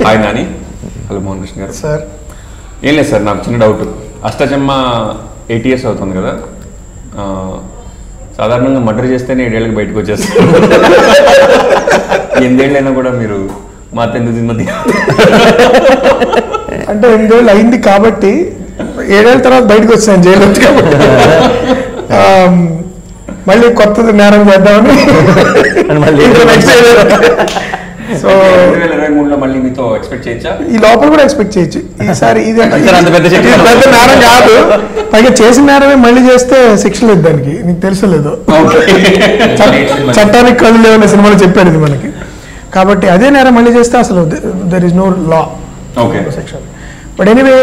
Hi Nani. Hello Mohan Krishna గారు. Sir ఏం లేదు సార్, నాకు చిన్న డౌట్. అష్టాచెమ్మ 8 years అవుతుంది కదా, సాధారణంగా మర్డర్ చేస్తేనే 7 ఏళ్ళకి బయటకు వచ్చేస్తారు. 8 ఏళ్ళైనా కూడా మీరు మా ఎందుకు తిన్నది అంటే 8 ఏళ్ళు అయింది కాబట్టి 7 ఏళ్ళ తర్వాత బయటకు వచ్చాను జైలు వచ్చి కాబట్టి మళ్ళీ కొత్తది నేరం చేద్దామని సో 2023లో మళ్ళీ మీతో ఎక్స్పెక్ట్ చేయొచ్చా? ఈ లోపల కూడా ఎక్స్పెక్ట్ చేయొచ్చు. ఈసారి ఇది పెద్ద నేరం కాదు, పైగా చేసిన నేరమే మళ్ళీ చేస్తే శిక్ష లేదు దానికి. నీకు తెలుసలేదు, చట్టానికి కళ్ళు లేవనే సినిమాలో చెప్పాడు ఇది మనకి. కాబట్టి అదే నేరం మళ్ళీ చేస్తే అసలు there is no law section. But anyway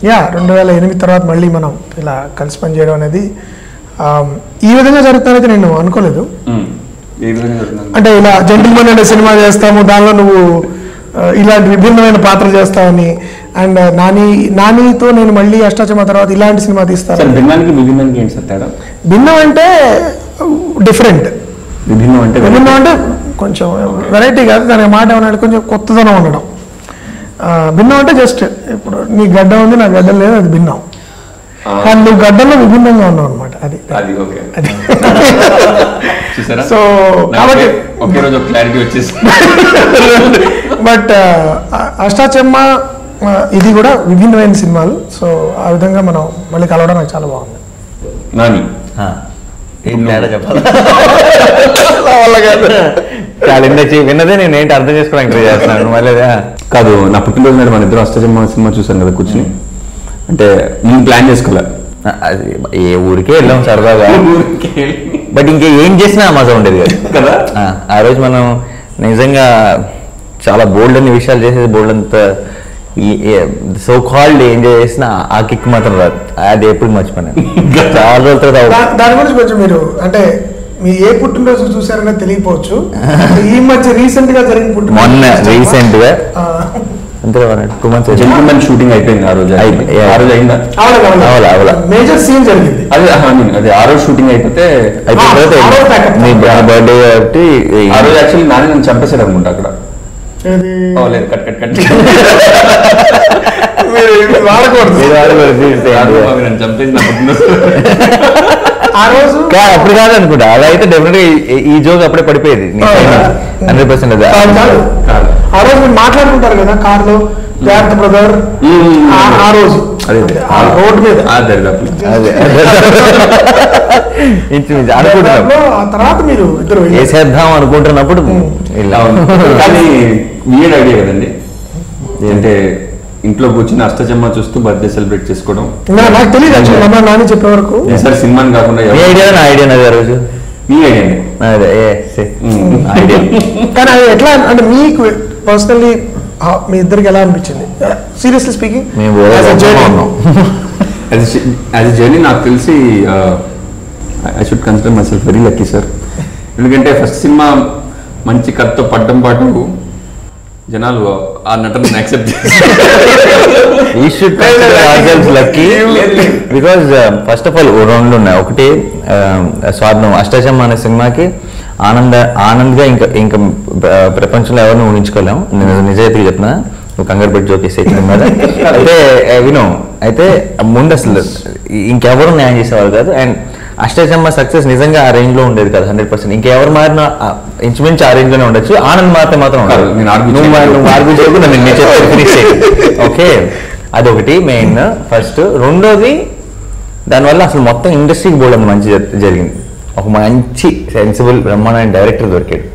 2008 తర్వాత మళ్ళీ మనం ఇలా కలిసి పనిచేయడం అనేది ఈ విధంగా జరుగుతుందైతే నేను అనుకోలేదు. అంటే ఇలా జెంటిల్మెన్ అనే సినిమా చేస్తాము, దానిలో నువ్వు ఇలాంటి విభిన్నమైన పాత్ర చేస్తావని, అండ్ నానితో నేను మళ్ళీ అష్టాచెమ్మ తర్వాత ఇలాంటి సినిమా తీస్తాను. భిన్నం అంటే డిఫరెంట్, విభిన్నం అంటే కొంచెం వెరైటీ కాదు, దానికి మాట ఏమన్నా కొంచెం కొత్తదనం ఉండడం. భిన్నం అంటే జస్ట్ ఇప్పుడు నీ గడ్డ ఉంది, నా గడ్డ లేదు, అది భిన్నం. కానీ నువ్వు గడ్డలో విభిన్నంగా ఉన్నావు అనమాట. అది సో కాబట్టి ఒకే రోజు క్లారిటీ వచ్చేసి. బట్ అష్టాచెమ్మ ఇది కూడా విభిన్నమైన సినిమాలు. సో ఆ విధంగా మనం మళ్ళీ కలవడం నాకు చాలా బాగుంది. నాని చాలా విన్నదే నేను ఏంటి అర్థం చేసుకోవడానికి ట్రై చేస్తున్నాను. మళ్ళీ కాదు, నా పుట్టినరోజు నాడు మన ఇద్దరు అష్టాచెమ్మ సినిమా చూసాను కదా కూర్చుని. అంటే నేను ప్లాన్ చేసుకోలే, ఏ ఊరికే వెళ్ళాం సరదాగా. బట్ ఇంకా ఏం చేసినా మజా ఉండేది కదా. ఆ రోజు మనం నిజంగా చాలా బోల్డ్ అన్ని విషయాలు చేసేది, బోల్డ్ అంత సో కాల్డ్ ఎంజాయ్ చేసిన ఆ కిక్ మాత్రం రాదు. అది ఎప్పుడు మర్చిపోయాను. చాలా రోజుల తర్వాత దాని గురించి కొంచెం మీరు అంటే మీ ఏ పుట్టినరోజు చూసారనేది తెలియకపోవచ్చు. ఈ మధ్య రీసెంట్ గా జరిగిన పుట్టినరోజు, మొన్న రీసెంట్ గా షూటింగ్ అయిపోయింది. ఆ రోజు అయిందా? మేజర్ సీన్ జరిగింది. అదే ఆ రోజు షూటింగ్ అయిపోతే బర్త్డే కాబట్టి ఆ రోజు యాక్చువల్లీ నాని నన్ను చంపేశాడు అనుకుంటా అక్కడ. లేదు, కట్ కట్ కట్ నన్ను చంపేసి నా పుట్టినరోజు ఆ రోజు అప్పుడు కాదు అనుకుంటా. అలా అయితే డెఫినెట్ గా ఈ జోక్ అప్పుడే పడిపోయేది 100%. ఆ రోజు మీరు మాట్లాడుకుంటారు కదా కార్లో, జాగ్రత్త బ్రదర్. ఆ రోజు రోడ్ మీద అనుకుంటున్నాం. ఆ తర్వాత మీరు ఇద్దరు వేసేద్దాం అనుకుంటున్నప్పుడు కానీ వీడ్ ఐడియా కదండి. అంటే ఇంట్లో కూర్చుని అష్టాచెమ్మ చూస్తూ బర్త్డే సెలబ్రేట్ చేసుకోవడం నాకు తెలియదు. నాని చెప్పే వరకు సార్ సినిమాని కాకుండా ఐడియా రోజు మీ ఐడియా. కానీ అది ఎట్లా అంటే మీకు పర్సనల్లీ మీ ఇద్దరికి ఎలా అనిపించింది? Seriously speaking as a journey నాకు తెలిసి I should consider myself very lucky sir. ఎందుకంటే ఫస్ట్ సినిమా మంచి కథతో పడ్డం పాటు జనాలు ఆ నటనను accept lucky. Because first of all రెండు ఉన్నాయి. ఒకటి స్వార్థం. అష్టాచెమ్మ అనే సినిమాకి ఆనంద్గా ఇంకా ప్రపంచంలో ఎవరిని ఊహించుకోలేము. నేను నిజాయితీగా చెప్తున్నా, కంగారు పెట్టి జోకేసే మీద అయితే అయితే ముందు అసలు ఇంకెవరు న్యాయం చేసేవారు కాదు. అండ్ అష్టాచెమ్మ సక్సెస్ నిజంగా ఆ రేంజ్ లో ఉండేది కాదు 100%. ఇంకెవరు మారినా ఇంచుమించు ఆ రేంజ్ లోనే ఉండొచ్చు. ఆనంద్ మాత్రం ఓకే, అదొకటి మెయిన్. ఫస్ట్. రెండోది, దానివల్ల అసలు మొత్తం ఇండస్ట్రీకి బోల్డ్ మంచి జరిగింది. ఒక మంచి సెన్సిబుల్ బ్రహ్మాండమైన డైరెక్టర్ దొరికాడు.